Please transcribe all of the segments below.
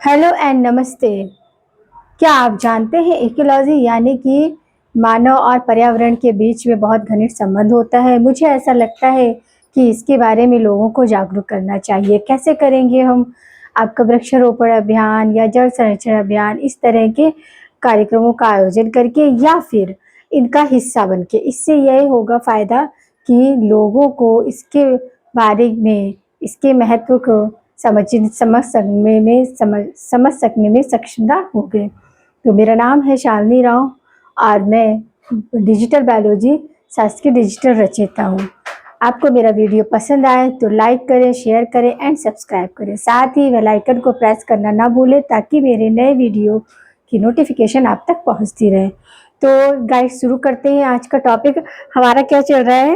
Hello and नमस्ते। क्या आप जानते हैं इकोलॉजी यानी कि मानव और पर्यावरण के बीच में बहुत घनिष्ठ संबंध होता है। मुझे ऐसा लगता है कि इसके बारे में लोगों को जागरूक करना चाहिए। कैसे करेंगे हम? आपका वृक्षारोपण अभियान या जल संरक्षण अभियान, इस तरह के कार्यक्रमों का आयोजन करके या फिर इनका हिस्सा बन के। इससे यह होगा फ़ायदा कि लोगों को इसके बारे में, इसके महत्व को समझ सकने में सक्षमता हो गई। तो मेरा नाम है शालिनी राव और मैं डिजिटल बायोलॉजी शास्त्र की डिजिटल रचयिता हूँ। आपको मेरा वीडियो पसंद आए तो लाइक करें, शेयर करें एंड सब्सक्राइब करें। साथ ही बेल आइकन को प्रेस करना ना भूलें ताकि मेरे नए वीडियो की नोटिफिकेशन आप तक पहुँचती रहे। तो गाइस, शुरू करते हैं। आज का टॉपिक हमारा क्या चल रहा है?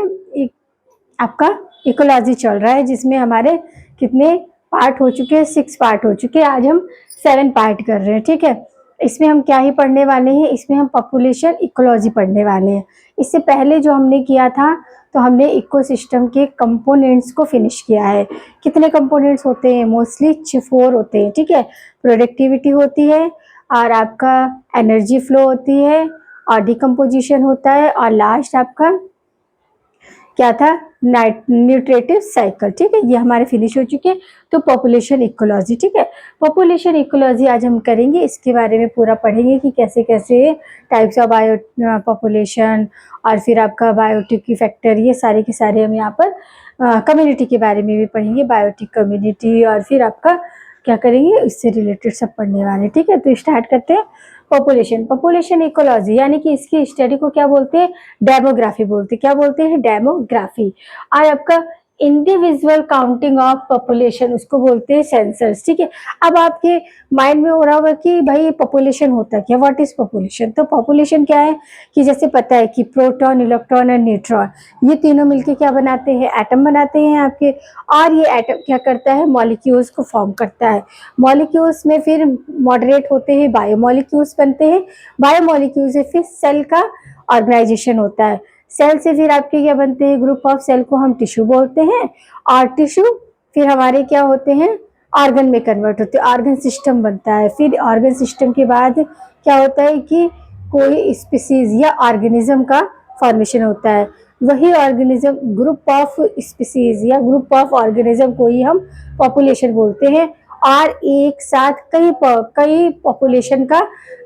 आपका इकोलॉजी चल रहा है, जिसमें हमारे कितने पार्ट हो चुके हैं? 6 पार्ट हो चुके हैं। आज हम 7 पार्ट कर रहे हैं, ठीक है। इसमें हम क्या ही पढ़ने वाले हैं? इसमें हम पॉपुलेशन इकोलॉजी पढ़ने वाले हैं। इससे पहले जो हमने किया था, तो हमने इकोसिस्टम के कंपोनेंट्स को फिनिश किया है। कितने कंपोनेंट्स होते हैं? मोस्टली 4 होते हैं, ठीक है। प्रोडक्टिविटी होती है और आपका एनर्जी फ्लो होती है और डिकम्पोजिशन होता है और लास्ट आपका क्या था? न्यूट्रिटिव साइकिल, ठीक है। ये हमारे फिनिश हो चुके हैं। तो पॉपुलेशन इकोलॉजी, ठीक है। पॉपुलेशन इकोलॉजी आज हम करेंगे, इसके बारे में पूरा पढ़ेंगे कि कैसे कैसे टाइप्स ऑफ बायो पॉपुलेशन और फिर आपका बायोटिक फैक्टर, ये सारे के सारे हम यहाँ पर कम्युनिटी के बारे में भी पढ़ेंगे, बायोटिक कम्युनिटी, और फिर आपका क्या करेंगे, इससे रिलेटेड सब पढ़ने वाले, ठीक है। तो स्टार्ट करते हैं। पॉपुलेशन इकोलॉजी यानी कि इसकी स्टडी को क्या बोलते हैं? डेमोग्राफी बोलते हैं। क्या बोलते हैं? डेमोग्राफी। और आपका इंडिविजुअल काउंटिंग ऑफ पॉपुलेशन, उसको बोलते हैं सेंसस, ठीक है। अब आपके माइंड में हो रहा होगा कि भाई पॉपुलेशन होता क्या? What is population? तो पॉपुलेशन क्या है कि जैसे पता है कि प्रोटॉन, इलेक्ट्रॉन और न्यूट्रॉन, ये तीनों मिलके क्या बनाते हैं? एटम बनाते हैं आपके। और ये एटम क्या करता है? मॉलिक्यूल्स को फॉर्म करता है। मॉलिक्यूल्स में फिर मॉडरेट होते हैं, बायोमॉलिक्यूल्स बनते हैं। बायोमॉलिक्यूल से फिर सेल का ऑर्गेनाइजेशन होता है। सेल से फिर आपके क्या बनते हैं? ग्रुप ऑफ सेल को हम टिश्यू बोलते हैं। और टिश्यू फिर हमारे क्या होते हैं? ऑर्गन में कन्वर्ट होते हैं। ऑर्गन सिस्टम बनता है। फिर ऑर्गन सिस्टम के बाद क्या होता है कि कोई स्पीसीज या ऑर्गेनिज्म का फॉर्मेशन होता है। वही ऑर्गेनिज्म, ग्रुप ऑफ स्पीसीज या ग्रुप ऑफ ऑर्गेनिज्म को ही हम पॉपुलेशन बोलते हैं। और एक साथ कई पॉपुलेशन का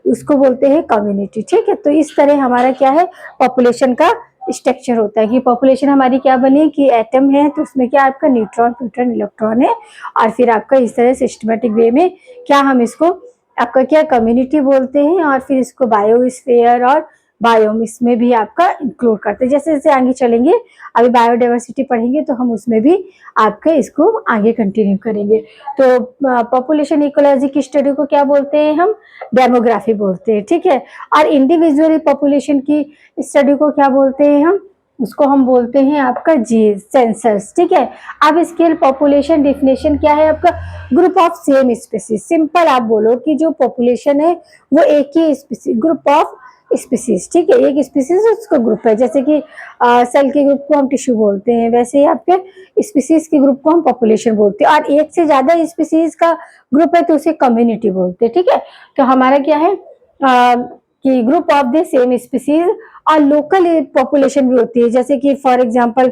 उसको बोलते हैं कम्युनिटी, ठीक है। तो इस तरह हमारा क्या है? पॉपुलेशन का स्ट्रक्चर होता है कि पॉपुलेशन हमारी क्या बनी कि एटम है, तो उसमें क्या आपका न्यूट्रॉन, प्रोटॉन, इलेक्ट्रॉन है। और फिर आपका इस तरह सिस्टमेटिक वे में क्या हम इसको आपका क्या कम्युनिटी बोलते हैं। और फिर इसको बायोस्फीयर और बायोम, इसमें भी आपका इंक्लूड करते हैं। जैसे जैसे आगे चलेंगे, अभी बायोडाइवर्सिटी पढ़ेंगे तो हम उसमें भी आपके इसको आगे कंटिन्यू करेंगे। तो पॉपुलेशन इकोलॉजी की स्टडी को क्या बोलते हैं हम? डेमोग्राफी बोलते हैं, ठीक है। और इंडिविजुअल पॉपुलेशन की स्टडी को क्या बोलते हैं हम? उसको हम बोलते हैं आपका जी सेंसस, ठीक है। अब स्केल पॉपुलेशन डेफिनेशन क्या है आपका? Group of same species. Simple आप बोलो कि जो पॉपुलेशन है वो एक ही स्पीसीज, ग्रुप ऑफ स्पीसीज, ठीक है। एक स्पीसीज उसका ग्रुप है। जैसे कि सेल के ग्रुप को हम टिश्यू बोलते हैं, वैसे ही आपके स्पीसीज के ग्रुप को हम पॉपुलेशन बोलते हैं। और एक से ज्यादा स्पीसीज का ग्रुप है तो उसे कम्युनिटी बोलते हैं, ठीक है। तो हमारा क्या है कि group of the same species. और लोकल पॉपुलेशन भी होती है, जैसे कि फॉर एग्जांपल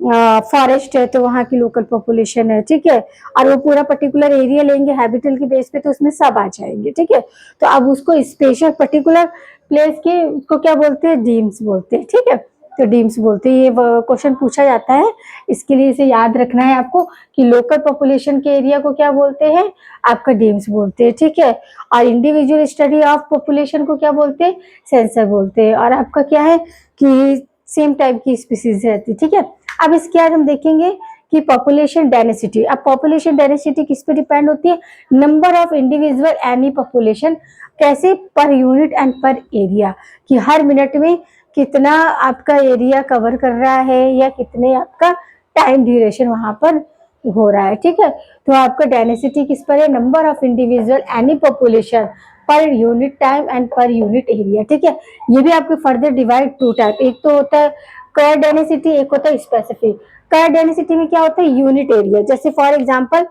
फॉरेस्ट है तो वहाँ की लोकल पॉपुलेशन है, ठीक है। और वो पूरा पर्टिकुलर एरिया लेंगे हैबिटल के बेस पे तो उसमें सब आ जाएंगे, ठीक है। तो अब उसको स्पेशल पर्टिकुलर प्लेस के उसको क्या बोलते हैं? डीम्स बोलते हैं, ठीक है। तो डीम्स बोलते हैं। ये क्वेश्चन पूछा जाता है, इसके लिए इसे याद रखना है आपको कि लोकल पॉपुलेशन के एरिया को क्या बोलते हैं? आपका डीम्स बोलते हैं, ठीक है। और इंडिविजुअल स्टडी ऑफ पॉपुलेशन को क्या बोलते हैं? सेंसर बोलते हैं। और आपका क्या है कि सेम टाइप की स्पीसीज रहती है, ठीक है। अब इसके बाद हम देखेंगे कि पॉपुलेशन डेंसिटी। अब पॉपुलेशन डेंसिटी किस पे डिपेंड होती है? Number of individual any population. कैसे? पर यूनिट एंड पर एरिया, कि हर मिनट में कितना आपका एरिया कवर कर रहा है या कितने आपका टाइम ड्यूरेशन वहां पर हो रहा है, ठीक है। तो आपका डेंसिटी किस पर है? Number of individual any population per unit time and per unit area, ठीक है। ये भी आपके फर्दर डिवाइड 2 टाइप, एक तो होता है कर्व डेंसिटी, एक होता है स्पेसिफिक। कर्व डेंसिटी में क्या होता है, यूनिट एरिया। जैसे फॉर एग्जांपल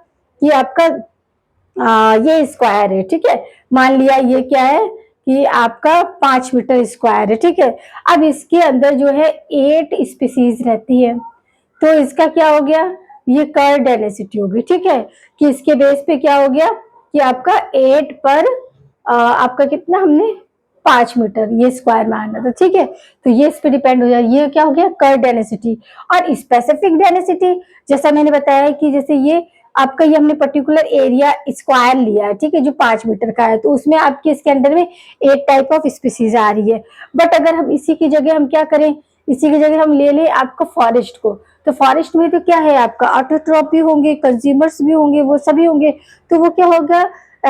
कि आपका ये स्क्वायर है, ठीक है, मान लिया ये क्या है कि आपका 5 मीटर स्क्वायर है, ठीक है। अब इसके अंदर जो है 8 स्पीसीज रहती है, तो इसका क्या हो गया, ये कर्व डेंसिटी होगी, ठीक है, कि इसके बेस पे क्या हो गया कि आपका 8 पर आपका कितना, हमने 5 मीटर ये स्क्वायर में आना था, ठीक है। तो ये इस पे डिपेंड हो जाए, ये क्या हो गया कर्व डेंसिटी। और स्पेसिफिक डेंसिटी जैसा मैंने बताया कि जैसे ये आपका ये हमने पर्टिकुलर एरिया स्क्वायर लिया है, ठीक है, जो 5 मीटर का है, तो उसमें आपके इसके अंदर में 8 टाइप ऑफ स्पीसीज आ रही है। बट अगर हम इसी की जगह हम क्या करें, इसी की जगह हम ले लें आपका फॉरेस्ट को, तो फॉरेस्ट में तो क्या है आपका ऑटोट्रॉप भी होंगे, कंज्यूमर्स भी होंगे, वो सभी होंगे, तो वो क्या होगा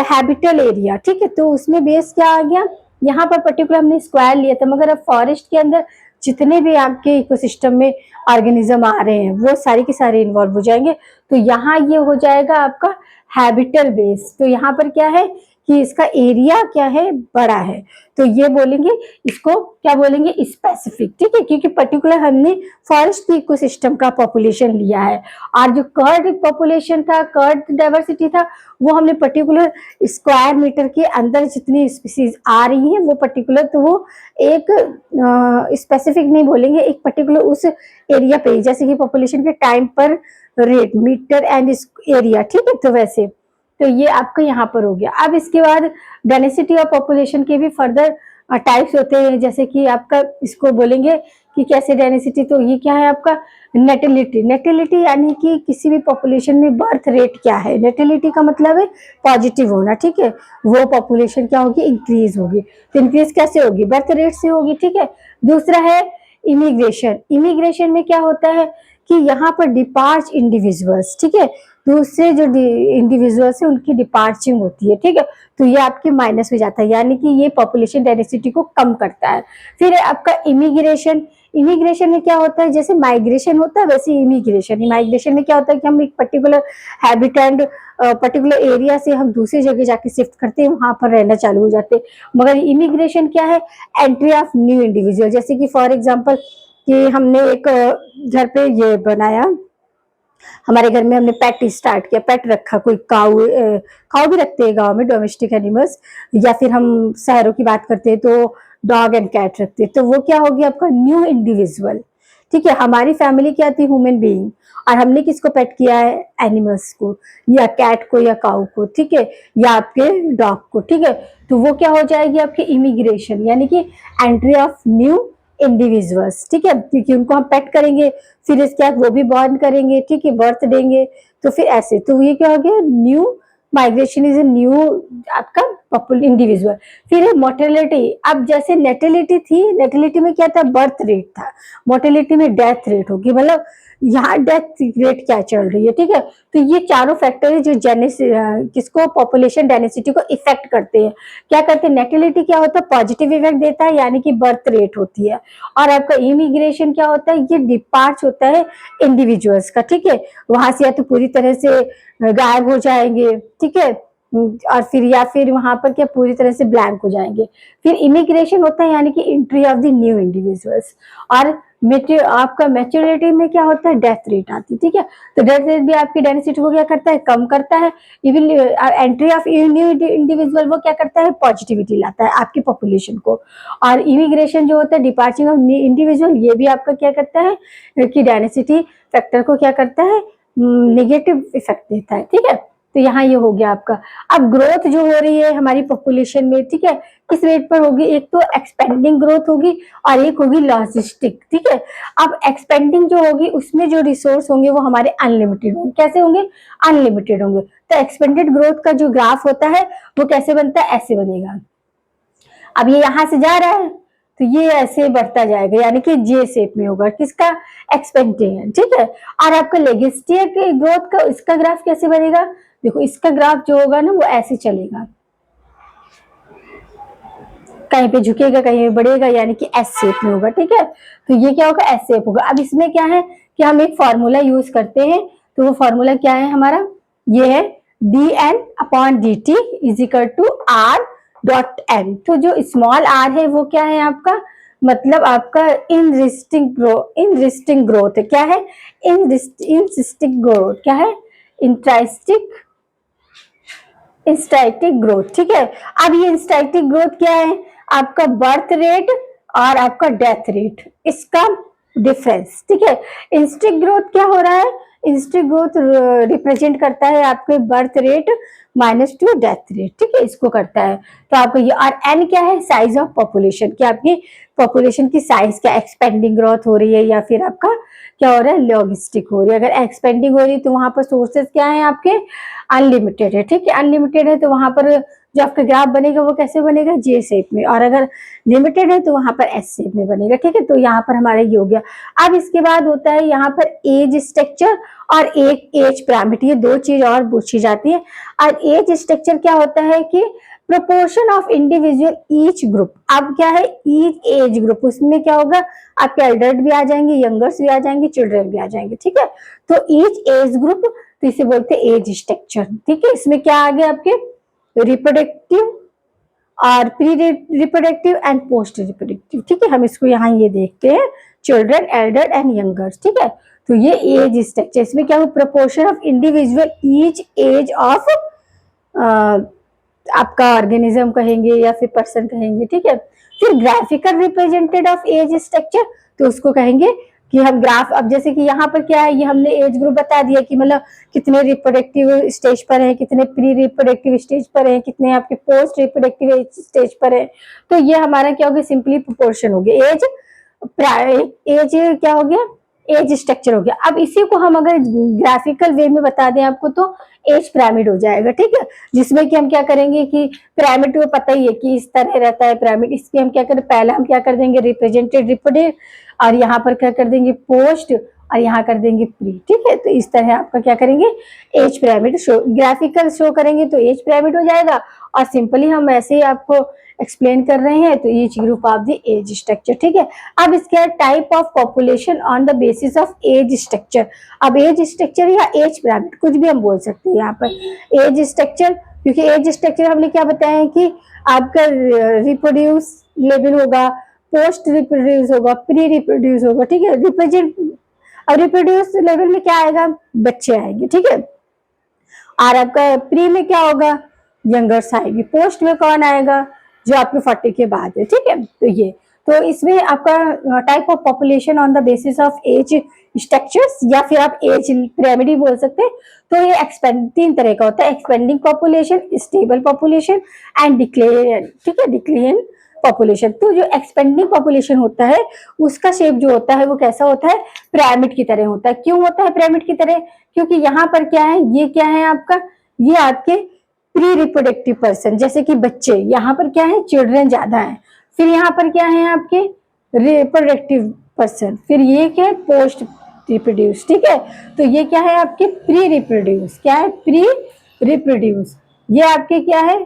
हैबिटल एरिया, ठीक है। तो उसमें बेस क्या आ गया, यहाँ पर पर्टिकुलर हमने स्क्वायर लिया था, मगर अब फॉरेस्ट के अंदर जितने भी आपके इकोसिस्टम में ऑर्गेनिज्म आ रहे हैं वो सारे के सारे इन्वॉल्व हो जाएंगे। तो यहाँ ये हो जाएगा आपका हैबिटल बेस। तो यहाँ पर क्या है कि इसका एरिया क्या है, बड़ा है, तो ये बोलेंगे इसको क्या बोलेंगे, स्पेसिफिक, ठीक है, क्योंकि पर्टिकुलर हमने फॉरेस्ट इकोसिस्टम का पॉपुलेशन लिया है। और जो कर्ड पॉपुलेशन था, कर्ड डाइवर्सिटी था, वो हमने पर्टिकुलर स्क्वायर मीटर के अंदर जितनी स्पीसीज आ रही हैं वो पर्टिकुलर, तो वो एक स्पेसिफिक नहीं बोलेंगे, एक पर्टिकुलर उस एरिया पे, जैसे कि पॉपुलेशन के टाइम पर रेट मीटर एंड एरिया, ठीक है। तो वैसे तो ये आपका यहाँ पर हो गया। अब इसके बाद डेंसिटी ऑफ पॉपुलेशन के भी फर्दर टाइप्स होते हैं, जैसे कि आपका इसको बोलेंगे कि कैसे डेंसिटी, तो ये क्या है आपका नेटिलिटी। नेटिलिटी यानी कि किसी भी पॉपुलेशन में बर्थ रेट क्या है, नेटिलिटी का मतलब है पॉजिटिव होना, ठीक है, वो पॉपुलेशन क्या होगी, इंक्रीज होगी। तो इंक्रीज कैसे होगी, बर्थ रेट से होगी, ठीक है। दूसरा है इमिग्रेशन। इमिग्रेशन में क्या होता है कि यहाँ पर डिपार्च इंडिविजुअल्स, ठीक है, दूसरे जो इंडिविजुअल्स है उनकी डिपार्चिंग होती है, ठीक है, तो ये आपके माइनस में जाता है, यानी कि ये पॉपुलेशन डेंसिटी को कम करता है। फिर है आपका इमिग्रेशन। इमिग्रेशन में क्या होता है, जैसे माइग्रेशन होता है वैसे इमिग्रेशन। माइग्रेशन में क्या होता है कि हम एक पर्टिकुलर हैबिटेंट पर्टिकुलर एरिया से हम दूसरी जगह जाके शिफ्ट करते हैं, वहां पर रहना चालू हो जाते हैं। मगर इमिग्रेशन क्या है, एंट्री ऑफ न्यू इंडिविजुअल। जैसे कि फॉर एग्जाम्पल कि हमने एक घर पे ये बनाया, हमारे घर में हमने पेट स्टार्ट किया, पेट रखा, कोई काऊ, काऊ भी रखते हैं गांव में, डोमेस्टिक एनिमल्स, या फिर हम शहरों की बात करते हैं तो डॉग एंड कैट रखते हैं। तो वो क्या होगी आपका न्यू इंडिविजुअल, ठीक है। हमारी फैमिली क्या थी, ह्यूमन बीइंग, और हमने किसको पेट किया है, एनिमल्स को, या कैट को या काऊ को, ठीक है, या आपके डॉग को, ठीक है। तो वो क्या हो जाएगी आपकी इमिग्रेशन, यानी कि एंट्री ऑफ न्यू इंडिविजुअल्स, ठीक है, क्योंकि उनको हम पेट करेंगे, फिर इसके बाद वो भी बॉर्न करेंगे, ठीक है, बर्थ देंगे, तो फिर ऐसे, तो ये क्या हो गया, new migration is a new आपका पॉपुलर इंडिविजुअल। फिर है मोर्टेलिटी। अब जैसे नेटिलिटी थी, नेटिलिटी में क्या था, बर्थ रेट था, मोर्टेलिटी में डेथ रेट होगी, मतलब यहाँ डेथ रेट क्या चल रही है, ठीक है। तो ये चारों फैक्टर है जो किसको, पॉपुलेशन डेंसिटी को इफेक्ट करते हैं। क्या करते हैं, नेटिलिटी क्या होता है, पॉजिटिव इफेक्ट देता है, यानी कि बर्थ रेट होती है। और आपका इमिग्रेशन क्या होता है, ये डिपार्च होता है इंडिविजुअल्स का, ठीक है, वहां से या तो पूरी तरह से गायब हो जाएंगे, ठीक है, और फिर या फिर वहां पर क्या पूरी तरह से ब्लैंक हो जाएंगे। फिर इमिग्रेशन होता है यानी कि entry of the new individuals. और आपका मैच्योरिटी में क्या होता है, डेथ रेट आती है, ठीक है। तो डेथ रेट भी आपकी डेंसिटी को क्या करता है, कम करता है। Even entry of new individual वो क्या करता है, पॉजिटिविटी लाता है आपकी पॉपुलेशन को। और इमिग्रेशन जो होता है, डिपार्चर ऑफ इंडिविजुअल, ये भी आपका क्या करता है कि डेंसिटी फैक्टर को क्या करता है, नेगेटिव इफेक्ट देता है, ठीक है। तो यहाँ ये हो गया आपका। अब ग्रोथ जो हो रही है हमारी पॉपुलेशन में, ठीक है, किस रेट पर होगी, एक तो एक्सपेंडिंग ग्रोथ होगी और एक होगी लॉजिस्टिक, ठीक है। अब एक्सपेंडिंग जो होगी उसमें जो रिसोर्स होंगे वो हमारे अनलिमिटेड होंगे। कैसे होंगे, अनलिमिटेड होंगे। तो एक्सपेंडेड ग्रोथ का जो ग्राफ होता है वो कैसे बनता है, ऐसे बनेगा। अब ये यहां से जा रहा है तो ये ऐसे बढ़ता जाएगा, यानी कि जे शेप में होगा, किसका, एक्सपेंडिंग, ठीक है। और आपका लेगिस्टिक ग्रोथ का इसका ग्राफ कैसे बनेगा, देखो इसका ग्राफ जो होगा ना वो ऐसे चलेगा, कहीं पे झुकेगा कहीं पे बढ़ेगा, यानी कि एस शेप में होगा, ठीक है। तो ये क्या होगा, एस शेप होगा। अब इसमें क्या है कि हम एक फॉर्मूला यूज करते हैं, तो वो फॉर्मूला क्या है हमारा, ये है dn/dt is equal to r dot n। तो जो स्मॉल r है वो क्या है आपका मतलब आपका इनरिस्टिंग ग्रोथ क्या है, इंसिस्टिक ग्रोथ क्या है, इंस्टाइटिक ग्रोथ, ठीक है। अब ये इंस्टाइटिक ग्रोथ क्या है, आपका बर्थ रेट और आपका डेथ रेट, इसका डिफरेंस, ठीक है। इंस्टिक ग्रोथ क्या हो रहा है, इंस्टिक ग्रोथ रिप्रेजेंट करता है आपके बर्थ रेट -2 डेथ रेट, ठीक है, इसको करता है। तो आपको ये, और एन क्या है, साइज ऑफ पॉपुलेशन, कि आपकी पॉपुलेशन की साइज क्या एक्सपेंडिंग ग्रोथ हो रही है या फिर आपका क्या हो रहा है, लॉगिस्टिक हो रही है। अगर एक्सपेंडिंग हो रही है तो वहां पर सोर्सेस क्या है आपके, अनलिमिटेड है, ठीक है, अनलिमिटेड है तो वहां पर जो आपका ग्राफ बनेगा वो कैसे बनेगा, जे शेप में, और अगर लिमिटेड है तो वहां पर एस शेप में बनेगा, ठीक है। तो यहाँ पर हमारा ये हो गया। अब इसके बाद होता है यहाँ पर एज स्ट्रक्चर और एक एज पिरामिड, ये दो चीज और पूछी जाती है। और एज स्ट्रक्चर क्या होता है कि proportion of individual each group, अब क्या है, ईच एज ग्रुप, उसमें क्या होगा, आपके एल्डर्ड भी आ जाएंगे, यंगर्स भी आ जाएंगे, चिल्ड्रन भी आ जाएंगे, ठीक है। तो ईच एज ग्रुप, तो इसे बोलते हैं एज स्ट्रक्चर, ठीक है। इसमें क्या आ गया आपके रिप्रोडक्टिव और pre reproductive and post reproductive, ठीक है। हम इसको यहाँ ये देखते हैं, चिल्ड्रन, एल्डर एंड यंगर्स, ठीक है। तो ये एज स्ट्रक्चर, इसमें क्या हो, proportion of individual each age of आपका ऑर्गेनिज्म कहेंगे या फिर पर्सन कहेंगे, ठीक है। फिर graphical represented of age structure, तो उसको कहेंगे कि हम ग्राफ, अब जैसे कि यहाँ पर क्या है, ये हमने एज ग्रुप बता दिया कि मतलब कितने रिप्रोडक्टिव स्टेज पर है, कितने प्री रिप्रोडक्टिव स्टेज पर है, कितने आपके पोस्ट रिप्रोडक्टिव स्टेज पर है। तो ये हमारा क्या हो गया, सिंपली प्रोपोर्शन हो गया, एज क्या हो गया, एज स्ट्रक्चर हो गया। अब इसी को हम अगर ग्राफिकल वे में बता दें आपको तो एज पिरामिड हो जाएगा, ठीक है। जिसमें कि हम क्या करेंगे कि पिरामिड को पता ही है कि इस तरह रहता है पिरामिड, इसके हम क्या करें, पहले हम क्या कर देंगे, रिप्रेजेंटेड रिप्रोडक्टिव, और यहाँ पर क्या कर देंगे, पोस्ट, और यहाँ कर देंगे प्री, ठीक है। तो इस तरह आपका क्या करेंगे, age pyramid show, graphical show करेंगे तो एज पिरामिड हो जाएगा। और सिंपली हम ऐसे ही आपको एक्सप्लेन कर रहे हैं, तो each group of the age structure, ठीक है। अब इसके type of population on the basis of age structure, अब एज स्ट्रक्चर या एज पिरामिड कुछ भी हम बोल सकते हैं यहाँ पर एज स्ट्रक्चर, क्योंकि एज स्ट्रक्चर हमने क्या बताया है कि आपका रिप्रोड्यूस लेवल होगा, पोस्ट रिप्रोड्यूस होगा, प्री रिप्रोड्यूस होगा, ठीक है। और रिप्रोड्यूस लेवल में क्या आएगा, बच्चे आएंगे, ठीक है। और आपका प्री में क्या होगा, यंगर्स आएगी, पोस्ट में कौन आएगा, जो आपके 40 के बाद है, ठीक है। तो ये, तो इसमें आपका type of population on the basis of age structures, या फिर आप एज पिरामिड बोल सकते हैं। तो ये एक्सपेंड 3 तरह का होता है, expanding population, stable population and decline, ठीक है, डिक्लेन पॉपुलेशन। तो जो एक्सपेंडिंग पॉपुलेशन होता है उसका शेप जो होता है वो कैसा होता है, पिरामिड की तरह होता है। क्यों होता है पिरामिड की तरह, क्योंकि यहाँ पर क्या है, ये क्या है आपका, ये आपके प्री रिप्रोडक्टिव पर्सन, जैसे कि बच्चे, यहाँ पर क्या है, चिल्ड्रन ज्यादा है। फिर यहाँ पर क्या है आपके रिप्रोडक्टिव पर्सन, फिर ये क्या है, पोस्ट रिप्रोड्यूस, ठीक है। तो ये क्या है आपके प्री रिप्रोड्यूस, क्या है, प्री रिप्रोड्यूस, ये आपके क्या है,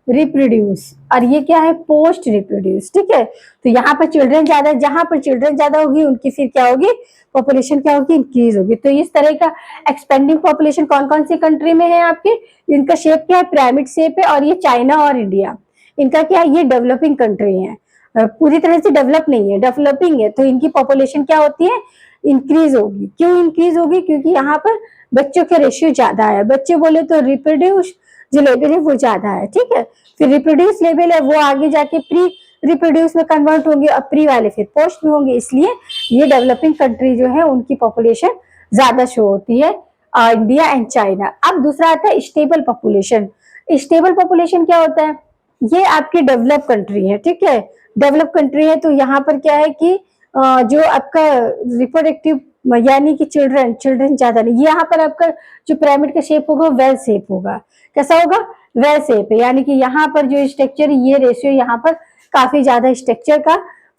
रिप्रोड्यूस, और ये क्या है, पोस्ट रिप्रोड्यूस, ठीक है। तो यहाँ पर चिल्ड्रन ज्यादा, जहां पर चिल्ड्रन ज्यादा होगी उनकी फिर क्या होगी, पॉपुलेशन क्या होगी, इंक्रीज होगी। तो इस तरह का एक्सपेंडिंग पॉपुलेशन कौन कौन सी कंट्री में है आपके, इनका शेप क्या है, पिरामिड शेप है। और ये चाइना और इंडिया, इनका क्या है, ये डेवलपिंग कंट्री है, पूरी तरह से डेवलप नहीं है, डेवलपिंग है। तो इनकी पॉपुलेशन क्या होती है, इंक्रीज होगी। क्यों इंक्रीज होगी, क्योंकि यहाँ पर बच्चों के रेशियो ज्यादा है, बच्चे बोले तो रिप्रोड्यूस जो लेवल है वो ज्यादा है, ठीक है। फिर रिप्रोड्यूस लेवल है वो आगे जाके प्री रिप्रोड्यूस में कन्वर्ट होंगे, और प्री वाले फिर पोस्ट में होंगे, इसलिए ये डेवलपिंग कंट्री जो है उनकी पॉपुलेशन ज्यादा शो होती है, इंडिया एंड चाइना। अब दूसरा आता है स्टेबल पॉपुलेशन। स्टेबल पॉपुलेशन क्या होता है, ये आपकी डेवलप कंट्री है, ठीक है, डेवलप कंट्री है। तो यहाँ पर क्या है कि जो आपका रिप्रोडक्टिव यानी कि चिल्ड्रन ज्यादा नहीं, यहाँ पर आपका जो पिरामिड का शेप होगा वेल शेप होगा, कैसा होगा, वेल शेप है, यानी कि यहाँ पर जो स्ट्रक्चर, ये रेशियो यहाँ पर काफी ज्यादा स्ट्रक्चर का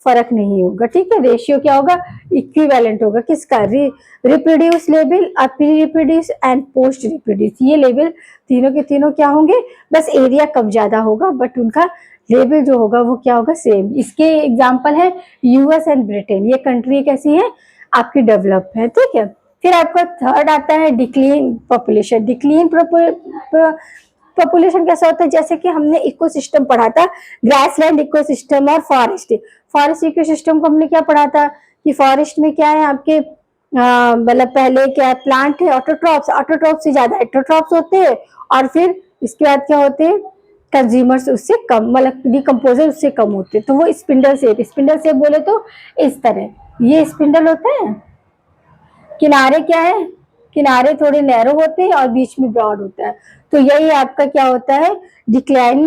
फर्क नहीं होगा, ठीक है। रेशियो क्या होगा, इक्विवेलेंट होगा, किसका, reproduce level, pre reproduce and post reproduce, ये लेवल तीनों के तीनों क्या होंगे, बस एरिया कम ज्यादा होगा बट उनका लेवल जो होगा वो क्या होगा, सेम। इसके एग्जांपल है यूएस एंड ब्रिटेन, ये कंट्री कैसी है आपकी, डेवलप है, ठीक है। फिर आपका थर्ड आता है डिक्लीन पॉपुलेशन। डिक्लीन पॉपुलेशन कैसा होता है, जैसे कि हमने इकोसिस्टम पढ़ा था, ग्रासलैंड इकोसिस्टम और फॉरेस्ट। फॉरेस्ट इकोसिस्टम को हमने क्या पढ़ा था कि फॉरेस्ट में क्या है आपके मतलब पहले क्या प्लांट है ऑटोट्रॉप्स, ऑटोट्रॉप से ज्यादा हेटेरोट्रॉप्स होते हैं, और फिर इसके बाद क्या होते हैं कंज्यूमर्स उससे कम, मतलब डिकम्पोजर उससे कम होते हैं। तो वो स्पिंडल शेप, स्पिंडल शेप बोले तो इस तरह ये स्पिंडल होता है। किनारे क्या है, किनारे थोड़े नैरो होते हैं और बीच में ब्रॉड होता है। तो यही आपका क्या होता है डिक्लाइन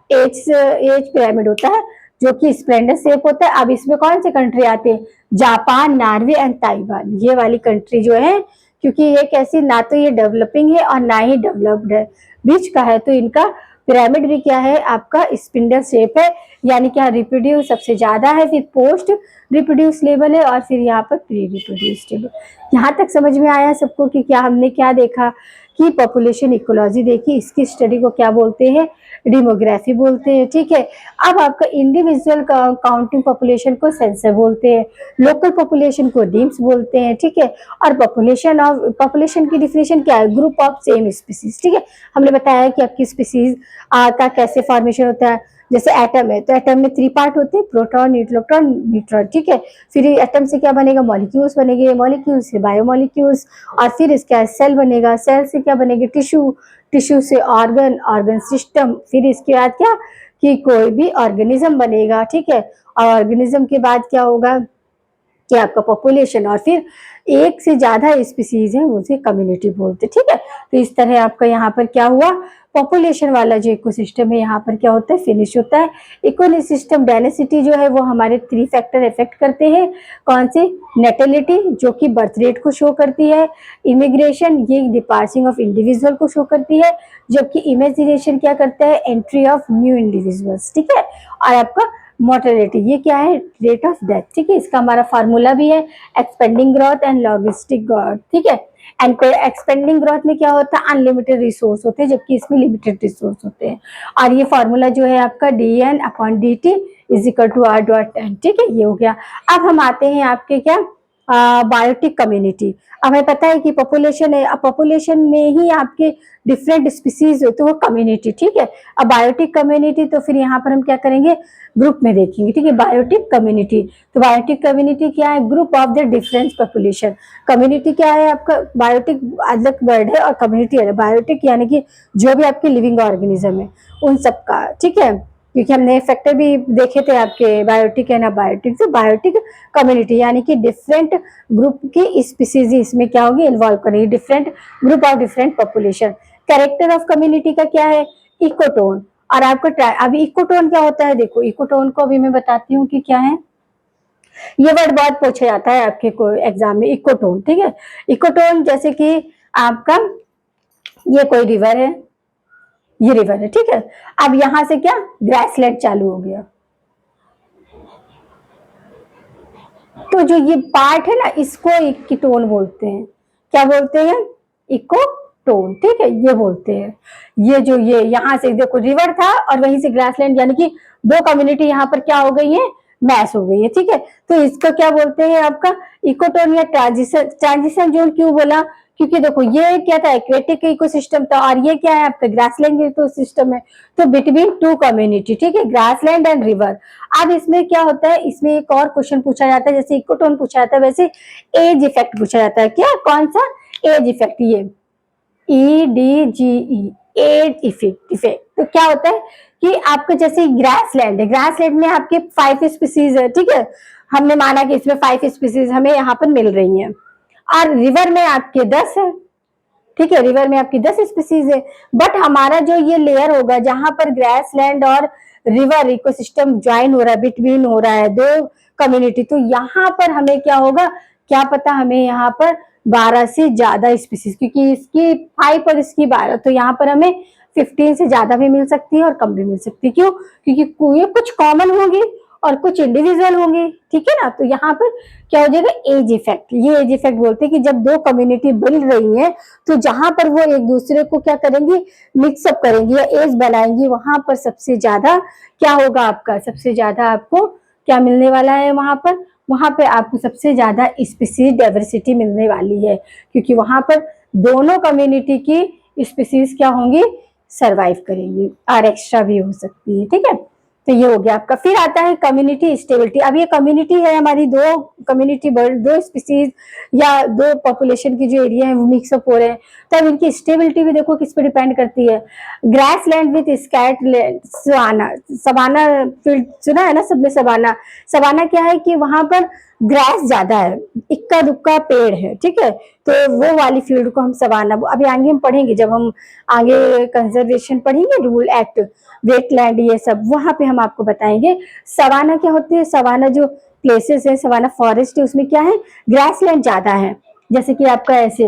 एज पिरामिड होता है, जो कि स्प्लेंडर शेप होता है। अब इसमें कौन से कंट्री आते हैं, जापान, नॉर्वे एंड ताइवान, ये वाली कंट्री जो है, क्योंकि ये कैसी, ना तो ये डेवलपिंग है और ना ही डेवलप्ड है, बीच का है, तो इनका पिरामिड भी क्या है आपका स्पिंडल शेप है, यानी क्या रिप्रोड्यूस सबसे ज्यादा है, फिर पोस्ट रिप्रोड्यूस लेवल है, और फिर यहाँ पर प्री रिप्रोड्यूस लेवल। यहाँ तक समझ में आया सबको कि क्या हमने क्या देखा कि पॉपुलेशन इकोलॉजी देखी, इसकी स्टडी को क्या बोलते हैं, डेमोग्राफी बोलते हैं। ठीक है, अब आपका इंडिविजुअल काउंटिंग पॉपुलेशन को सेंसर बोलते हैं, लोकल पॉपुलेशन को डीम्स बोलते हैं। ठीक है, और पॉपुलेशन की डिफिनेशन क्या है, ग्रुप ऑफ सेम स्पीसीज। ठीक है, हमने बताया कि आपकी स्पीसीज का कैसे फॉर्मेशन होता है, जैसे एटम है तो एटम में 3 पार्ट होते हैं, प्रोटॉन, इलेक्ट्रॉन, न्यूट्रॉन। ठीक है, फिर एटम से क्या बनेगा, मॉलिक्यूल्स बनेंगे, मॉलिक्यूल्स से बायोमॉलिक्यूल्स, और फिर इसका सेल बनेगा, सेल से क्या बनेगा टिश्यू, टिश्यू से ऑर्गन, ऑर्गन सिस्टम, फिर इसके बाद क्या कि कोई भी ऑर्गेनिज्म बनेगा। ठीक है, और ऑर्गेनिज्म के बाद क्या होगा कि आपका पॉपुलेशन, और फिर एक से ज्यादा स्पीसीज है उसे कम्युनिटी बोलते। ठीक है, तो इस तरह आपका यहाँ पर क्या हुआ, पॉपुलेशन वाला जो इकोसिस्टम है यहाँ पर क्या होता है फिनिश होता है। इकोसिस्टम डेंसिटी जो है वो हमारे 3 फैक्टर इफेक्ट करते हैं, कौन से, नेटेलिटी जो कि बर्थ रेट को शो करती है, इमिग्रेशन ये डिपार्सिंग ऑफ इंडिविजुअल को शो करती है, जबकि इमेजिनेशन क्या करता है, एंट्री ऑफ न्यू इंडिविजुअल्स। ठीक है, और आपका मोर्टेलिटी ये क्या है, रेट ऑफ डेथ। ठीक है, इसका हमारा फार्मूला भी है expanding growth and logistic growth. ठीक है, एंड एक्सपेंडिंग ग्रोथ में क्या होता है, अनलिमिटेड रिसोर्स होते हैं, जबकि इसमें लिमिटेड रिसोर्स होते हैं। और ये फार्मूला जो है आपका dn/dt is equal to r.n। ठीक है, ये हो गया। अब हम आते हैं आपके क्या बायोटिक कम्युनिटी। अब हमें पता है कि पॉपुलेशन है, अब पॉपुलेशन में ही आपके डिफरेंट स्पीसीज हो तो वो कम्युनिटी। ठीक है, अब बायोटिक कम्युनिटी तो फिर यहाँ पर हम क्या करेंगे, ग्रुप में देखेंगे। ठीक है, बायोटिक कम्युनिटी, तो बायोटिक कम्युनिटी क्या है, group of the different population. Community क्या है आपका, बायोटिक अलग वर्ड है और कम्युनिटी है। बायोटिक यानी कि जो भी आपके लिविंग ऑर्गेनिज्म है उन सबका। ठीक है, क्योंकि हमने फैक्टर भी देखे थे आपके बायोटिक है ना बायोटिक, तो बायोटिक कम्युनिटी यानी कि डिफरेंट ग्रुप की स्पीसीज इसमें क्या होगी इन्वॉल्व करेंगे, different group of different population. Character of community का क्या है, इकोटोन। और आपका अभी इकोटोन क्या होता है, देखो इकोटोन को अभी मैं बताती हूँ कि क्या है, ये वर्ड बहुत पूछा जाता है आपके कोई एग्जाम में, इकोटोन। ठीक है, इकोटोन जैसे कि आपका ये कोई रिवर है, ये रिवर है। ठीक है, अब यहां से क्या ग्रासलैंड चालू हो गया, तो जो ये पार्ट है ना इसको इकोटोन बोलते हैं। क्या बोलते हैं, इकोटोन। ठीक है, ये बोलते हैं। ये जो ये यहाँ से देखो रिवर था और वहीं से ग्रासलैंड, यानी कि 2 कम्युनिटी यहाँ पर क्या हो गई है, मैच हो गई है। ठीक है, तो इसको क्या बोलते हैं आपका इकोटोन या ट्रांजिशन जोन। क्यों बोला, क्योंकि देखो ये क्या था, एक्वेटिक इकोसिस्टम था, और ये क्या है आपका ग्रासलैंड इकोसिस्टम है, तो बिटवीन 2 कम्युनिटी। ठीक है, ग्रासलैंड एंड रिवर। अब इसमें क्या होता है, इसमें एक और क्वेश्चन पूछा जाता है, जैसे इकोटोन पूछा जाता है वैसे एज इफेक्ट पूछा जाता है। क्या, कौन सा, एज इफेक्ट, ये EDGE, एज इफेक्ट। तो क्या होता है कि आपके जैसे ग्रासलैंड है, ग्रासलैंड में आपके 5 स्पीसीज है। ठीक है, हमने माना कि इसमें 5 स्पीसीज हमें यहाँ पर मिल रही हैं, और रिवर में आपके 10 है। ठीक है, रिवर में आपकी 10 स्पीसीज है, बट हमारा जो ये लेयर होगा जहां पर ग्रासलैंड और रिवर इकोसिस्टम ज्वाइन हो रहा है, बिटवीन हो रहा है 2 कम्युनिटी, तो यहाँ पर हमें क्या होगा, क्या पता हमें यहाँ पर 12 से ज्यादा स्पीसीज, क्योंकि इसकी 5 और इसकी 12, तो यहाँ पर हमें 15 से ज्यादा भी मिल सकती है और कम भी मिल सकती है। क्यों, क्योंकि ये कुछ कॉमन होंगी और कुछ इंडिविजुअल होंगे। ठीक है ना, तो यहाँ पर क्या हो जाएगा, एज इफेक्ट। ये एज इफेक्ट बोलते हैं कि जब 2 कम्युनिटी बन रही हैं तो जहां पर वो एक दूसरे को क्या करेंगी, मिक्सअप करेंगी या एज बनाएंगी, वहां पर सबसे ज्यादा क्या होगा आपका, सबसे ज्यादा आपको क्या मिलने वाला है, वहां पे आपको सबसे ज्यादा स्पीसीज डाइवर्सिटी मिलने वाली है, क्योंकि वहां पर दोनों कम्युनिटी की स्पीसीज क्या होंगी, सरवाइव करेंगी और एक्स्ट्रा भी हो सकती है। ठीक है, तो ये हो गया आपका। फिर आता है कम्युनिटी स्टेबिलिटी। अब ये कम्युनिटी है हमारी, दो कम्युनिटी बर्ड, दो स्पीसीज या दो पॉपुलेशन की जो एरिया है वो मिक्सअप हो रहे हैं, तब इनकी स्टेबिलिटी भी देखो किस पे डिपेंड करती है। Grassland with scat land, savanna, savanna field सुना है ना सबने, सवाना। सवाना क्या है कि वहां पर ग्रास ज्यादा है, इक्का दुक्का पेड़ है, ठीक है, तो वो वाली फील्ड को हम सवाना, अभी आगे हम पढ़ेंगे जब हम आगे कंजर्वेशन पढ़ेंगे, रूल एक्ट, वेटलैंड, ये सब वहां पे हम आपको बताएंगे। सवाना क्या होती है, सवाना जो प्लेसेस है, सवाना फॉरेस्ट है, उसमें क्या है, ग्रास लैंड ज्यादा है। जैसे कि आपका ऐसे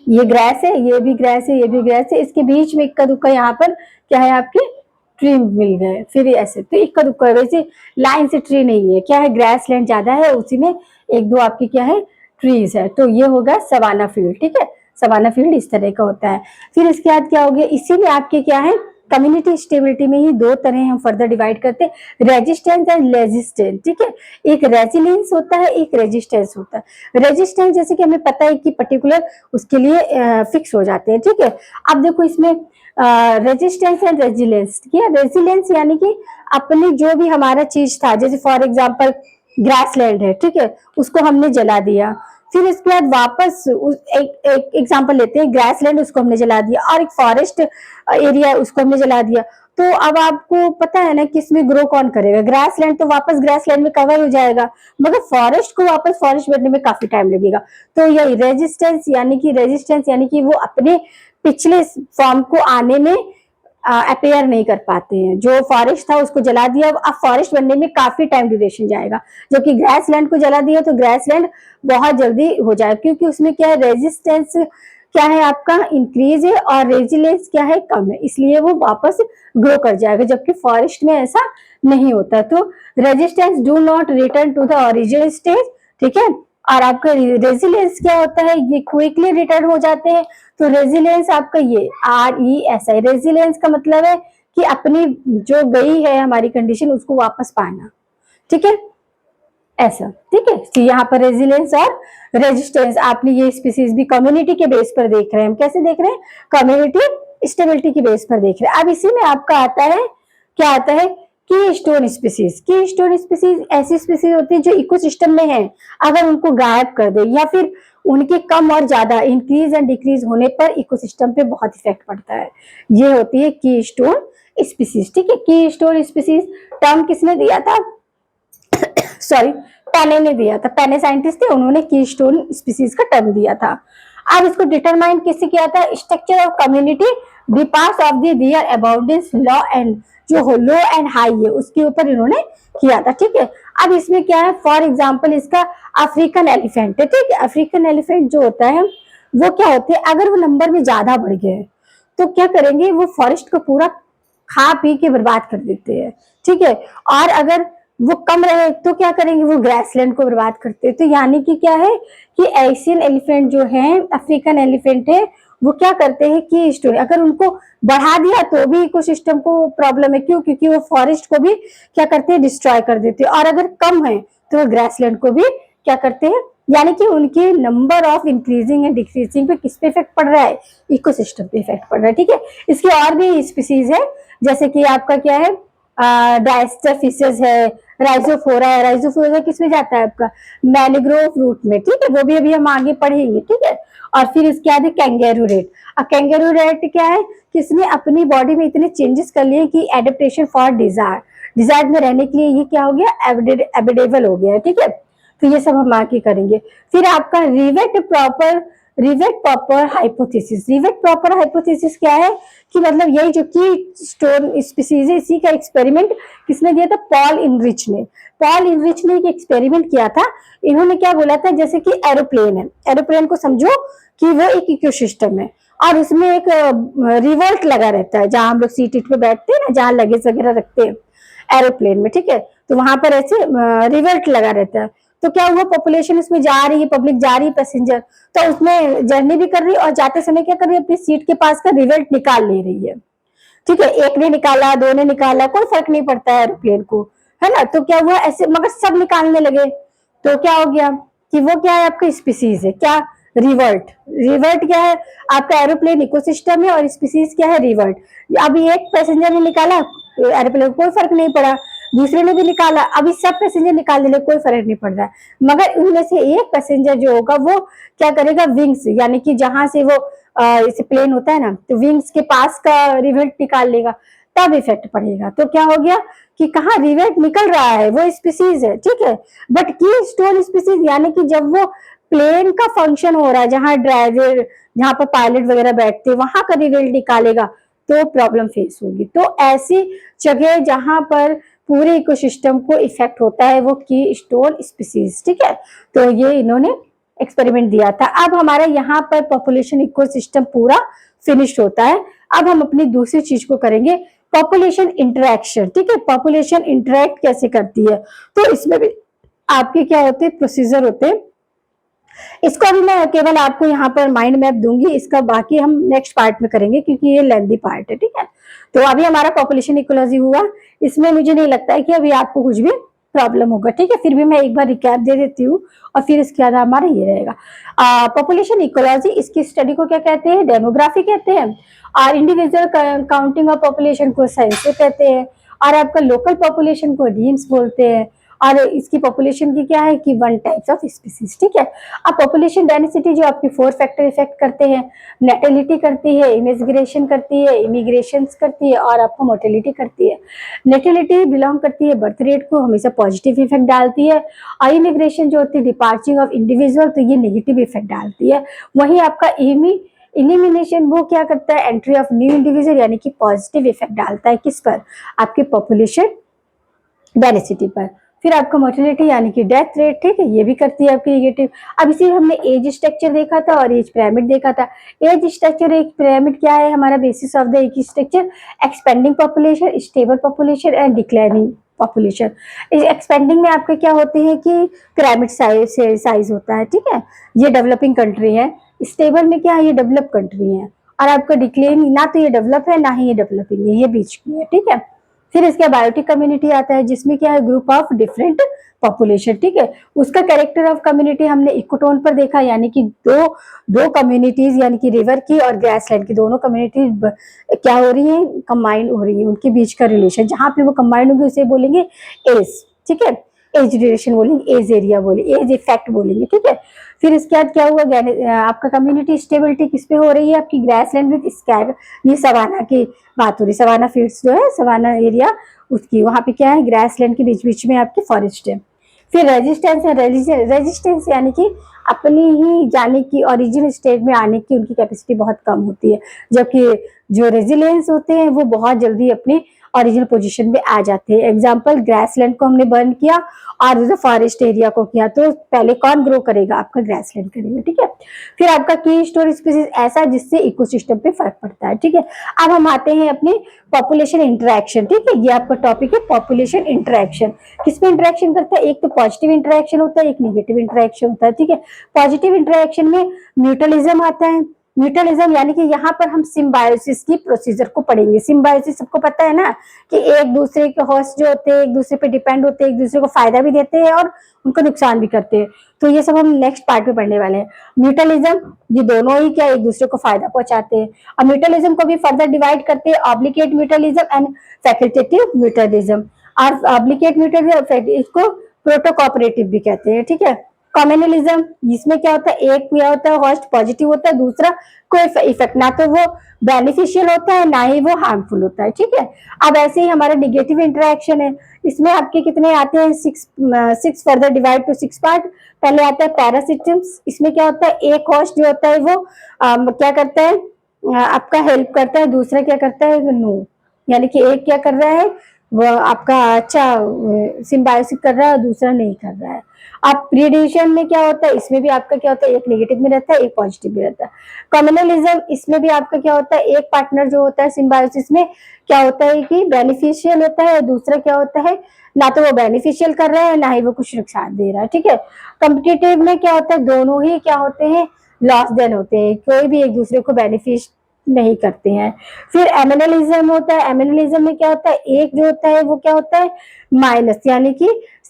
ये ग्रास है, ये भी ग्रास है, ये भी ग्रास है, इसके बीच में इक्का दुक्का यहाँ पर क्या है आपके ट्री मिल गए, फिर ऐसे तो इक्का दुक्का है, वैसे लाइन से ट्री नहीं है, क्या है ग्रास लैंड ज्यादा है, उसी में एक दो आपकी क्या है ट्रीज है, तो ये होगा सवाना फील्ड, ठीक है। सवाना फील्ड इस तरह का होता है। फिर इसके बाद क्या हो गया, इसी में आपके क्या है, कम्युनिटी स्टेबिलिटी में ही दो तरह हम फर्दर डिवाइड करते हैं, रेजिस्टेंस एंड रेजिस्टेंस, ठीक है। एक रेजिलियंस होता है, एक रेजिस्टेंस होता है। रेजिस्टेंस जैसे कि हमें पता है कि पर्टिकुलर उसके लिए फिक्स हो जाते हैं, ठीक है। अब देखो इसमें रेजिस्टेंस एंड रेजिलियंस, ठीक है। रेजिलियंस यानी कि अपनी जो भी हमारा चीज था, जैसे फॉर एग्जाम्पल ग्रासलैंड है, ठीक है, उसको हमने जला दिया, फिर इसके बाद वापस एक एग्जांपल लेते हैं, ग्रासलैंड उसको हमने जला दिया, और एक फॉरेस्ट एरिया उसको हमने जला दिया, तो अब आपको पता है ना कि इसमें ग्रो कौन करेगा, ग्रासलैंड तो वापस ग्रासलैंड में कवर हो जाएगा, मगर फॉरेस्ट को वापस फॉरेस्ट बनने में काफी टाइम लगेगा। तो यही रेजिस्टेंस यानी कि वो अपने पिछले फॉर्म को आने में अपेयर नहीं कर पाते हैं। जो फॉरेस्ट था उसको जला दिया, अब फॉरेस्ट बनने में काफी टाइम ड्यूरेशन जाएगा, जबकि ग्रासलैंड को जला दिया तो ग्रासलैंड बहुत जल्दी हो जाएगा, क्योंकि उसमें क्या है, रेजिस्टेंस क्या है आपका इंक्रीज है, और रेजिलियंस क्या है कम है, इसलिए वो वापस ग्रो कर जाएगा, जबकि फॉरेस्ट में ऐसा नहीं होता। तो resistance do not return to the original stage, ठीक है। और आपका रेजिलियंस क्या होता है, ये क्विकली रिटर्न हो जाते हैं। तो रेजिलियंस आपका ये RESI, रेजिलियंस का मतलब है कि अपनी जो गई है हमारी कंडीशन उसको वापस पाना, ठीक है, ऐसा, ठीक है। तो यहाँ पर रेजिलियंस और रेजिस्टेंस, आपने ये स्पीसीज भी कम्युनिटी के बेस पर देख रहे हैं, हम कैसे देख रहे हैं, कम्युनिटी स्टेबिलिटी के बेस पर देख रहे हैं। अब इसी में आपका आता है, क्या आता है, कीस्टोन स्पीसीज। कीस्टोन स्पीसीज ऐसी स्पीसीज होती है जो इकोसिस्टम में है, अगर उनको गायब कर दे या फिर उनके कम और ज्यादा इंक्रीज एंड डिक्रीज होने पर इकोसिस्टम पे बहुत इफेक्ट पड़ता है, ये होती है कीस्टोन स्पीसीज, ठीक है। कीस्टोन स्पीसीज टर्म किसने दिया था, सॉरी, पेने ने दिया था, पेने साइंटिस्ट थे, उन्होंने कीस्टोन स्पीसीज का टर्म दिया था। अब इसको डिटरमाइन किससे किया था, structure of community departs of the their abundance law and, जो लो एंड हाई है उसके ऊपर इन्होंने किया था, ठीक है। अब इसमें क्या है, फॉर एग्जांपल इसका अफ्रीकन एलिफेंट है, ठीक है। अफ्रीकन एलिफेंट जो होता है वो क्या होते हैं, अगर वो नंबर में ज्यादा बढ़ गए तो क्या करेंगे, वो फॉरेस्ट को पूरा खा पी के बर्बाद कर देते हैं, ठीक है। और अगर वो कम रहे तो क्या करेंगे, वो ग्रासलैंड को बर्बाद करते हैं। तो यानी कि क्या है कि एशियन एलिफेंट जो है, अफ्रीकन एलिफेंट है, वो क्या करते हैं कि स्टोरी, अगर उनको बढ़ा दिया तो भी इकोसिस्टम को प्रॉब्लम है, क्यों, क्योंकि वो फॉरेस्ट को भी क्या करते हैं, डिस्ट्रॉय कर देते हैं, और अगर कम है तो वो ग्रासलैंड को भी क्या करते हैं, यानी कि उनके number of increasing and decreasing पे किस पे इफेक्ट पड़ रहा है, इकोसिस्टम पे इफेक्ट पड़ रहा है, ठीक है। इसके और भी स्पीसीज है, जैसे कि आपका क्या है, डायस्टर फिशेस है, राइजोफोरा है, राइजोफोरा किसमें जाता है आपका, मैनिग्रोव रूट में, ठीक है, वो भी अभी हम आगे पढ़ेंगे, ठीक है। और फिर इसके बाद कैंगेरू रेट। कैंगेरू रेट क्या है, किसने अपनी बॉडी में इतने चेंजेस कर लिए कि एडेप्टेशन फॉर डिजायर में रहने के लिए ये क्या हो गया, एबिडेबल हो गया है, ठीक है। तो ये सब हम आगे करेंगे। फिर आपका rivet proper hypothesis. Rivet proper hypothesis क्या है कि मतलब यही जो की स्टोन स्पीसीज है, इसी का एक्सपेरिमेंट किसने दिया था, पॉल इनरिच ने। पॉल इनरिच ने एक एक्सपेरिमेंट किया था, इन्होंने क्या बोला था, जैसे कि एरोप्लेन है, एरोप्लेन को समझो कि वो एक इकोसिस्टम है, और उसमें एक रिवोल्ट लगा रहता है, जहां हम लोग सीट पे बैठते हैं ना, जहां लगेज वगैरह रखते हैं एरोप्लेन में, ठीक है, तो वहां पर ऐसे रिवोल्ट लगा रहता है। तो क्या हुआ, पॉपुलेशन उसमें जा रही है, पब्लिक जा रही है, पैसेंजर, तो उसमें जर्नी भी कर रही है, और जाते समय क्या कर रही है, अपनी सीट के पास का रिवल्ट निकाल ले रही है, ठीक है। एक ने निकाला, दो ने निकाला, कोई फर्क नहीं पड़ता है एरोप्लेन को, है ना। तो क्या हुआ ऐसे, मगर सब निकालने लगे, तो क्या हो गया कि वो क्या है, आपका स्पीसीज है, क्या, रिवर्ट। रिवर्ट क्या है, आपका एरोप्लेन इकोसिस्टम है, और स्पीसीज क्या है, रिवर्ट। अभी एक पैसेंजर ने निकाला, एरोप्लेन को कोई फर्क नहीं पड़ा, दूसरे ने भी निकाला, अभी सब पैसेंजर निकाल देने कोई फर्क नहीं पड़ रहा है, मगर उनमें से एक पैसेंजर जो होगा वो क्या करेगा, विंग्स यानी कि जहां से वो इसे प्लेन होता है ना, तो विंग्स के पास का रिवेट निकाल लेगा, तब इफेक्ट पड़ेगा। तो क्या हो गया कि कहाँ रिवेट निकल रहा है, वो स्पीसीज है, ठीक है, बट की स्टोन स्पीसीज यानी कि जब वो प्लेन का फंक्शन हो रहा है, जहां ड्राइवर, जहां पर पायलट वगैरह बैठते हैं, वहां का रिवेट निकालेगा तो प्रॉब्लम फेस होगी। तो ऐसी जगह जहां पर पूरे इकोसिस्टम को इफेक्ट होता है वो की स्टोन स्पीसीज, ठीक है। तो ये इन्होंने एक्सपेरिमेंट दिया था। अब हमारा यहाँ पर पॉपुलेशन इकोसिस्टम पूरा फिनिश होता है। अब हम अपनी दूसरी चीज को करेंगे, पॉपुलेशन इंटरेक्शन, ठीक है। पॉपुलेशन इंटरेक्ट कैसे करती है, तो इसमें भी आपके क्या होते हैं, प्रोसीजर होते हैं। इसको अभी मैं केवल आपको यहाँ पर माइंड मैप दूंगी, इसका बाकी हम नेक्स्ट पार्ट में करेंगे क्योंकि ये लेंथी पार्ट है, ठीक है। तो अभी हमारा पॉपुलेशन इकोलॉजी हुआ, इसमें मुझे नहीं लगता है कि अभी आपको कुछ भी प्रॉब्लम होगा, ठीक है। फिर भी मैं एक बार रिकैप दे देती हूँ और फिर इसके बाद हमारा ये रहेगा। पॉपुलेशन इकोलॉजी, इसकी स्टडी को क्या कहते हैं, डेमोग्राफी कहते हैं, और इंडिविजुअल काउंटिंग ऑफ पॉपुलेशन को सेंसस कहते हैं, और आपका लोकल पॉपुलेशन को रीम्स बोलते हैं, और इसकी पॉपुलेशन की क्या है कि वन टाइप्स ऑफ स्पीसीज, ठीक है। अब पॉपुलेशन डेंसिटी जो आपकी 4 फैक्टर इफेक्ट करते हैं, नेटेलिटी करती है, इमिग्रेशन करती है, इमिग्रेशन करती है, और आपको मोर्टेलिटी करती है। नेटेलिटी बिलोंग करती है बर्थ रेट को, हमेशा पॉजिटिव इफेक्ट डालती है, और इमिग्रेशन जो होती है डिपार्चरिंग ऑफ इंडिविजुअल, तो ये नेगेटिव इफेक्ट डालती है। वही आपका इलिमिनेशन वो क्या करता है, एंट्री ऑफ न्यू इंडिविजुअल यानी कि पॉजिटिव इफेक्ट डालता है किस पर, आपके पॉपुलेशन डेंसिटी पर। फिर आपका मोर्टेलिटी यानी कि डेथ रेट, ठीक है, ये भी करती है आपकी नेगेटिव। अब इसी हमने एज स्ट्रक्चर देखा था और एज पिरामिड देखा था। एज स्ट्रक्चर, एज पिरामिड क्या है हमारा basis of the age structure, expanding population, stable population and declining population. Expanding में आपके क्या होते हैं कि पिरामिड साइज होता है, ठीक है, ये डेवलपिंग कंट्री है। स्टेबल में क्या है, ये डेवलप कंट्री है। और आपका डिक्लाइनिंग, ना तो ये डेवलप है ना ही ये डेवलपिंग है, ये बीच की है, ठीक है। फिर इसके बायोटिक कम्युनिटी आता है जिसमें क्या है, ग्रुप ऑफ डिफरेंट पॉपुलेशन, ठीक है। उसका कैरेक्टर ऑफ कम्युनिटी हमने इकोटोन पर देखा, यानी कि दो कम्युनिटीज यानी कि रिवर की और ग्रासलैंड की दोनों कम्युनिटी क्या हो रही है, कंबाइन हो रही है, उनके बीच का रिलेशन, जहां पे वो कंबाइन होंगे उसे बोलेंगे एज, ठीक है, एज ड्यूरेशन बोलेंगे, एज एरिया बोलेंगे, एज इफेक्ट बोलेंगे, ठीक है। फिर इसके बाद क्या हुआ, आपका कम्युनिटी स्टेबिलिटी किस पे हो रही है, आपकी ग्रासलैंड विद स्कैग, ये सवाना की बात हो रही, सवाना फील्ड्स जो है, सवाना एरिया उसकी, वहां पे क्या है, ग्रासलैंड के बीच बीच में आपके फॉरेस्ट है। फिर रेजिस्टेंस है, रेजिस्टेंस यानी कि अपनी ही जाने की, ओरिजिन स्टेट में आने की उनकी कैपेसिटी बहुत कम होती है, जबकि जो रेजिलियंस होते हैं वो बहुत जल्दी अपनी ओरिजिनल पोजीशन में आ जाते हैं। एग्जांपल, ग्रासलैंड को हमने बर्न किया और फॉरेस्ट एरिया को किया, तो पहले कौन ग्रो करेगा, आपका ग्रासलैंड करेगा, ठीक है। फिर आपका की स्टोर स्पीसीज ऐसा जिससे इकोसिस्टम पे फर्क पड़ता है, ठीक है। अब हम आते हैं अपने पॉपुलेशन इंटरेक्शन, ठीक है, ये आपका टॉपिक है पॉपुलेशन इंटरेक्शन। किसमें इंटरेक्शन करता है, एक तो पॉजिटिव इंटरेक्शन होता है, एक नेगेटिव इंटरेक्शन होता है, ठीक है। पॉजिटिव इंटरेक्शन में म्यूटलिज्म आता है। म्यूटलिज्म यानी कि यहाँ पर हम सिम्बायोसिस की प्रोसीजर को पढ़ेंगे। सिम्बायोसिस सबको पता है ना कि एक दूसरे के होस्ट जो होते हैं एक दूसरे पे डिपेंड होते हैं, एक दूसरे को फायदा भी देते हैं और उनको नुकसान भी करते हैं। तो ये सब हम नेक्स्ट पार्ट में पढ़ने वाले हैं। म्यूटलिज्म, ये दोनों ही क्या एक दूसरे को फायदा पहुंचाते हैं। अब म्यूटलिज्म को भी फर्दर डिवाइड करते हैं, obligate mutualism and facultative mutualism. और ऑब्लिगेट म्यूटलिज्म इसको प्रोटो कोऑपरेटिव भी कहते हैं, ठीक है। कम्युनलिज्म, इसमें क्या होता है, एक क्या होता है होस्ट पॉजिटिव होता है, दूसरा कोई इफेक्ट, ना तो वो बेनिफिशियल होता है ना ही वो हार्मफुल होता है, ठीक है। अब ऐसे ही हमारा नेगेटिव इंटरेक्शन है, इसमें आपके कितने आते हैं, six further divide two 6 part. पहले आता है पैरासिटम्स, इसमें क्या होता है, एक होस्ट जो होता है वो क्या करता है, आपका हेल्प करता है, दूसरा क्या करता है, नो, यानी कि एक क्या कर रहा है वो आपका अच्छा सिम्बायोसिस कर रहा है, दूसरा नहीं कर रहा है। अब प्रीडेशन में क्या होता है, इसमें भी आपका क्या होता है, एक नेगेटिव में रहता है, एक पॉजिटिव में रहता है। कम्युनलिज्म, इसमें भी आपका क्या होता है, एक पार्टनर जो होता है सिम्बायोसिस में क्या होता है कि बेनिफिशियल होता है, और दूसरा क्या होता है, ना तो वो बेनिफिशियल कर रहा है ना ही वो कुछ नुकसान दे रहा है, ठीक है। कॉम्पिटिटिव में क्या होता है, दोनों ही क्या होते हैं, लॉस देन होते हैं, कोई भी एक दूसरे को बेनिफिट नहीं करते हैं। फिर एमिनलिज्म होता है। एमिनलिज्म में क्या होता है, एक जो होता है वो क्या होता है, माइनस, यानी कि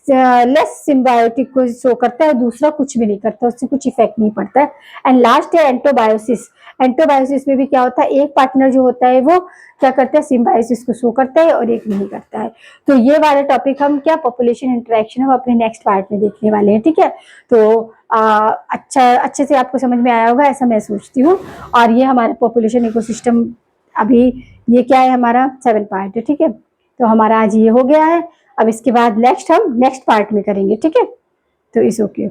लेस सिम्बायोटिक को शो करता है, दूसरा कुछ भी नहीं करता, उससे कुछ इफेक्ट नहीं पड़ता है। एंड लास्ट है एंटोबायोसिस। एंटोबायोसिस में भी क्या होता है, एक पार्टनर जो होता है वो क्या करता है, सिम्बायोसिस को शो करता है और एक नहीं करता है। तो ये वाला टॉपिक हम क्या, पॉपुलेशन इंटरेक्शन, हम अपने नेक्स्ट पार्ट में देखने वाले हैं, ठीक है। तो अच्छे से आपको समझ में आया होगा ऐसा मैं सोचती हूँ। और ये हमारा पॉपुलेशन इकोसिस्टम, अभी ये क्या है, हमारा 7 पार्ट है, ठीक है। तो हमारा आज ये हो गया है। अब इसके बाद नेक्स्ट हम नेक्स्ट पार्ट में करेंगे, ठीक है। तो इस ओके।